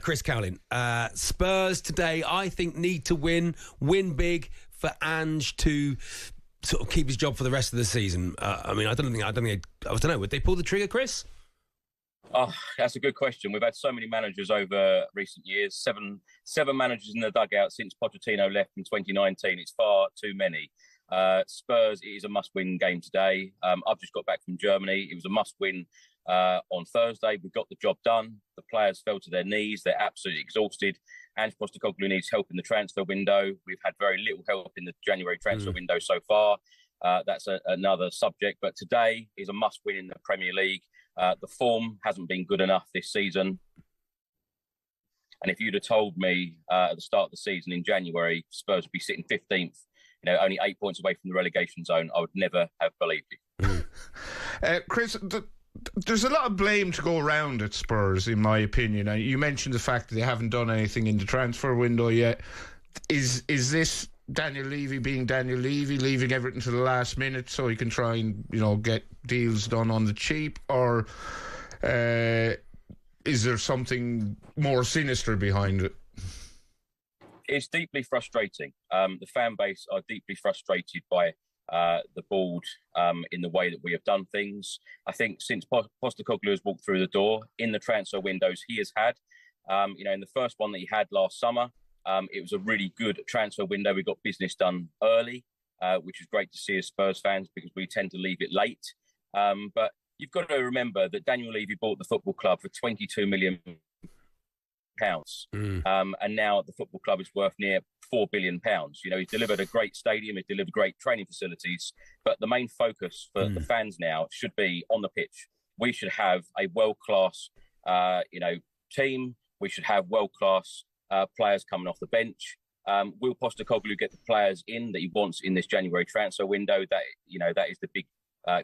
Chris Cowlin. Spurs today, I think, need to win big for Ange to sort of keep his job for the rest of the season. I don't know. Would they pull the trigger, Chris? Oh, that's a good question. We've had so many managers over recent years. Seven managers in the dugout since Pochettino left in 2019. It's far too many. Spurs, it is a must-win game today. I've just got back from Germany. It was a must-win on Thursday. We got the job done. The players fell to their knees. They're absolutely exhausted. Ange Postecoglou needs help in the transfer window. We've had very little help in the January transfer window so far. That's another subject. But today is a must-win in the Premier League. The form hasn't been good enough this season. And if you'd have told me at the start of the season in January, Spurs would be sitting 15th, only 8 points away from the relegation zone, I would never have believed it. Chris, there's a lot of blame to go around at Spurs, in my opinion. You mentioned the fact that they haven't done anything in the transfer window yet. Is this Daniel Levy being Daniel Levy, leaving everything to the last minute so he can try and get deals done on the cheap, or is there something more sinister behind it? It's deeply frustrating. The fan base are deeply frustrated by the board in the way that we have done things. I think since Postecoglou has walked through the door in the transfer windows he has had, in the first one that he had last summer, it was a really good transfer window. We got business done early, which is great to see as Spurs fans because we tend to leave it late. But you've got to remember that Daniel Levy bought the football club for £22 million. And now the football club is worth near £4 billion. He's delivered a great stadium, he's delivered great training facilities, but the main focus for the fans now should be on the pitch. We should have a world-class, team. We should have world-class players coming off the bench. Will Postecoglou get the players in that he wants in this January transfer window? That is the big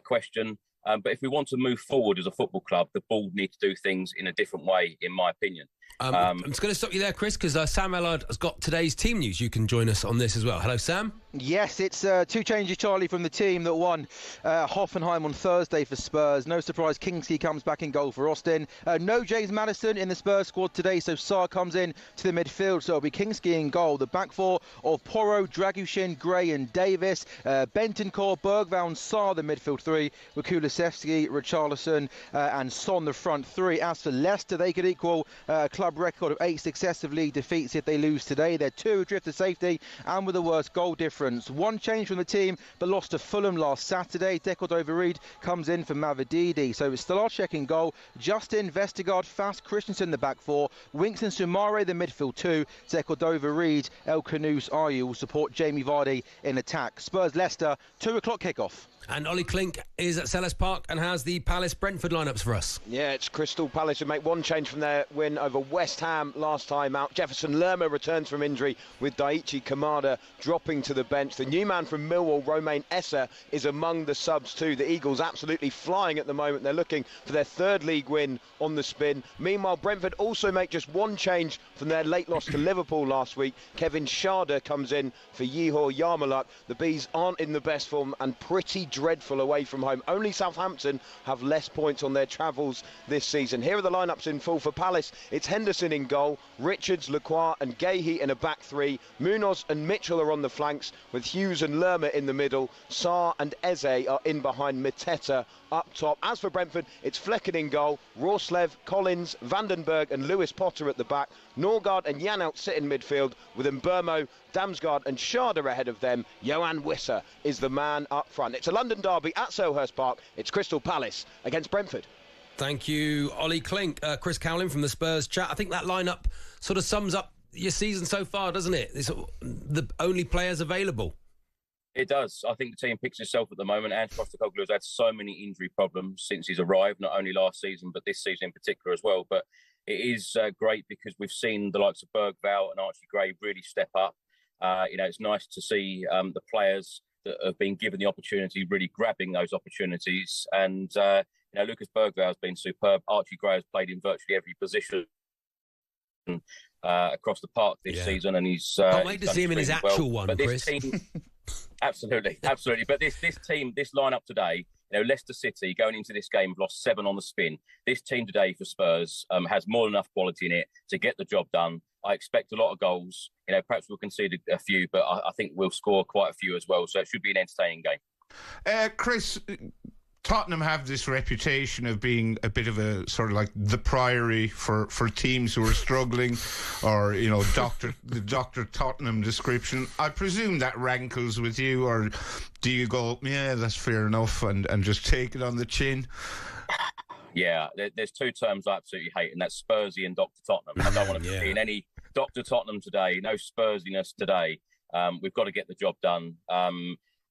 question. But if we want to move forward as a football club, the board needs to do things in a different way, in my opinion. I'm just going to stop you there, Chris, because Sam Allard has got today's team news. You can join us on this as well. Hello, Sam. Yes, it's two changes, Charlie, from the team that won Hoffenheim on Thursday for Spurs. No surprise, Kingsley comes back in goal for Austin. No James Maddison in the Spurs squad today, so Sarr comes in to the midfield. So it'll be Kingsley in goal. The back four of Porro, Dragushin, Gray and Davis. Bentancur, Bergvall and Sarr, the midfield three, with Kulusevski, Richarlison and Son, the front three. As for Leicester, they could equal club record of 8 successive league defeats if they lose today. They're 2 adrift to safety and with the worst goal difference. One change from the team, but lost to Fulham last Saturday. Decordova-Reid comes in for Mavididi. So it's Stolarczyk in goal, Justin, Vestergaard, Fast, Christensen the back four, Winks and Sumare the midfield two, Decordova-Reid, El Khanous, Ayew will support Jamie Vardy in attack. Spurs-Leicester, 2 o'clock kickoff. And Ollie Klink is at Selhurst Park and has the Palace-Brentford lineups for us. Yeah, it's Crystal Palace who make one change from their win over West Ham last time out. Jefferson Lerma returns from injury with Daichi Kamada dropping to the bench. The new man from Millwall, Romain Essa, is among the subs too. The Eagles absolutely flying at the moment. They're looking for their 3rd league win on the spin. Meanwhile, Brentford also make just one change from their late loss to Liverpool last week. Kevin Schade comes in for Yehor Yarmouk. The Bees aren't in the best form and pretty dreadful away from home. Only Southampton have less points on their travels this season. Here are the lineups in full for Palace. It's Henderson in goal, Richards, Lacroix and Guéhi in a back three. Munoz and Mitchell are on the flanks with Hughes and Lerma in the middle. Sarr and Eze are in behind Mateta up top. As for Brentford, it's Flecken in goal, Rorslev, Collins, Vandenberg and Lewis Potter at the back. Norgard and Janelt sit in midfield with Mbermo, Damsgaard and Schade ahead of them. Johan Wissa is the man up front. It's a London derby at Selhurst Park. It's Crystal Palace against Brentford. Thank you, Ollie Klink. Chris Cowlin from the Spurs chat. I think that lineup sort of sums up your season so far, doesn't it? It's the only players available. It does. I think the team picks itself at the moment. Ange Postecoglou has had so many injury problems since he's arrived, not only last season, but this season in particular as well. But it is great because we've seen the likes of Bergvall and Archie Gray really step up. It's nice to see the players that have been given the opportunity really grabbing those opportunities. And, Lucas Bergvall has been superb. Archie Gray has played in virtually every position across the park this season. And he's can't wait to see him in his actual one, but Chris. Team, absolutely. But this team, this lineup today Leicester City going into this game have lost 7 on the spin. This team today for Spurs has more than enough quality in it to get the job done. I expect a lot of goals. Perhaps we'll concede a few, but I think we'll score quite a few as well. So it should be an entertaining game. Chris, Tottenham have this reputation of being a bit of a sort of like the Priory for teams who are struggling, or the Dr. Tottenham description. I presume that rankles with you, or do you go, yeah, that's fair enough, and just take it on the chin? Yeah, there's 2 terms I absolutely hate, and that's Spursy and Dr. Tottenham. I don't want to be in any Dr. Tottenham today, no Spursiness today. We've got to get the job done.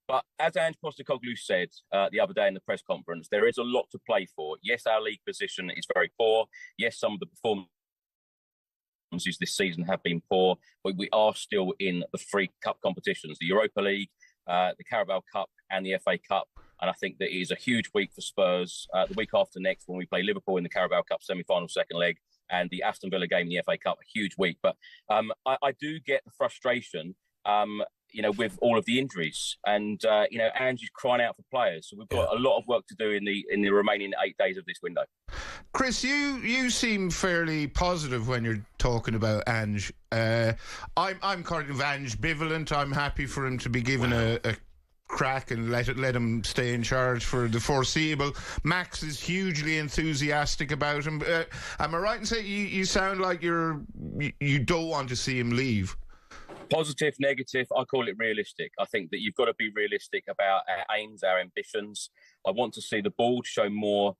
But as Ange Postecoglou said the other day in the press conference, there is a lot to play for. Yes, our league position is very poor. Yes, some of the performances this season have been poor, but we are still in the 3 cup competitions, the Europa League, the Carabao Cup and the FA Cup. And I think that it is a huge week for Spurs. The week after next, when we play Liverpool in the Carabao Cup semi-final second leg, and the Aston Villa game in the FA Cup, a huge week. But I do get the frustration with all of the injuries, and Ange is crying out for players. So we've got a lot of work to do in the remaining 8 days of this window. Chris, you seem fairly positive when you're talking about Ange. I'm kind of Ange bivalent. I'm happy for him to be given a crack and let him stay in charge for the foreseeable. Max is hugely enthusiastic about him. Am I right in saying you sound like you don't want to see him leave? Positive, negative, I call it realistic. I think that you've got to be realistic about our aims, our ambitions. I want to see the board show more,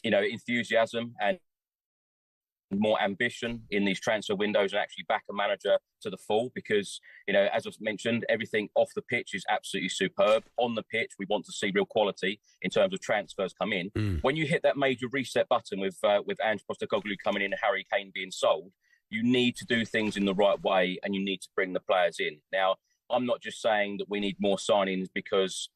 enthusiasm and more ambition in these transfer windows, and actually back a manager to the full, because, as I've mentioned, everything off the pitch is absolutely superb. On the pitch, we want to see real quality in terms of transfers come in. When you hit that major reset button with Ange Postecoglou coming in and Harry Kane being sold, you need to do things in the right way, and you need to bring the players in. Now, I'm not just saying that we need more signings because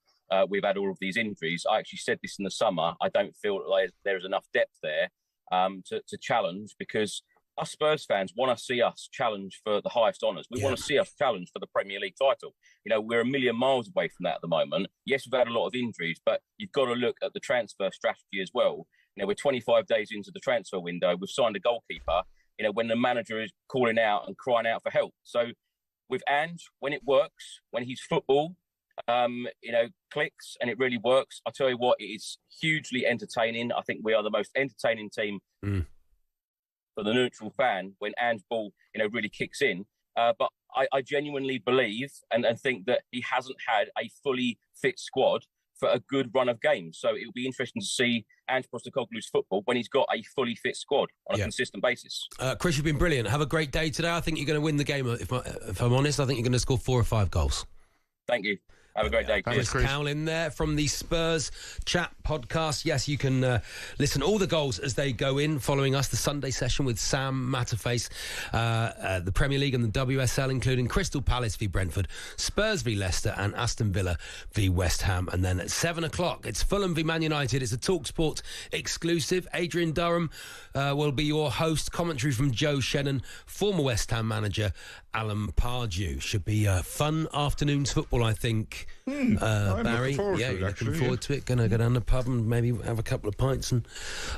we've had all of these injuries. I actually said this in the summer. I don't feel like there's enough depth there to challenge, because us Spurs fans want to see us challenge for the highest honours. We want to see us challenge for the Premier League title. We're a million miles away from that at the moment. Yes, we've had a lot of injuries, but you've got to look at the transfer strategy as well. We're 25 days into the transfer window. We've signed a goalkeeper, when the manager is calling out and crying out for help. So with Ange, when it works, when his football, clicks and it really works, I tell you what, it is hugely entertaining. I think we are the most entertaining team for the neutral fan when Ange ball, really kicks in. But I genuinely believe and think that he hasn't had a fully fit squad for a good run of games. So it'll be interesting to see Ange Postecoglou's football when he's got a fully fit squad on a consistent basis. Chris, you've been brilliant. Have a great day today. I think you're going to win the game. If I'm honest, I think you're going to score 4 or 5 goals. Thank you. Have a great day. Chris Cowlin there from the Spurs Chat podcast. Yes, you can listen to all the goals as they go in following us. The Sunday session with Sam Matterface, the Premier League and the WSL, including Crystal Palace v Brentford, Spurs v Leicester and Aston Villa v West Ham. And then at 7 o'clock, it's Fulham v Man United. It's a talkSPORT exclusive. Adrian Durham will be your host. Commentary from Joe Shannon, former West Ham manager Alan Pardew. Should be a fun afternoon's football, I think. Barry, looking forward to it. Going to go down the pub and maybe have a couple of pints and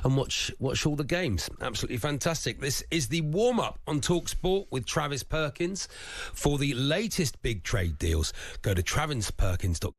watch all the games. Absolutely fantastic. This is the warm-up on talkSPORT with Travis Perkins. For the latest big trade deals, go to travisperkins.com.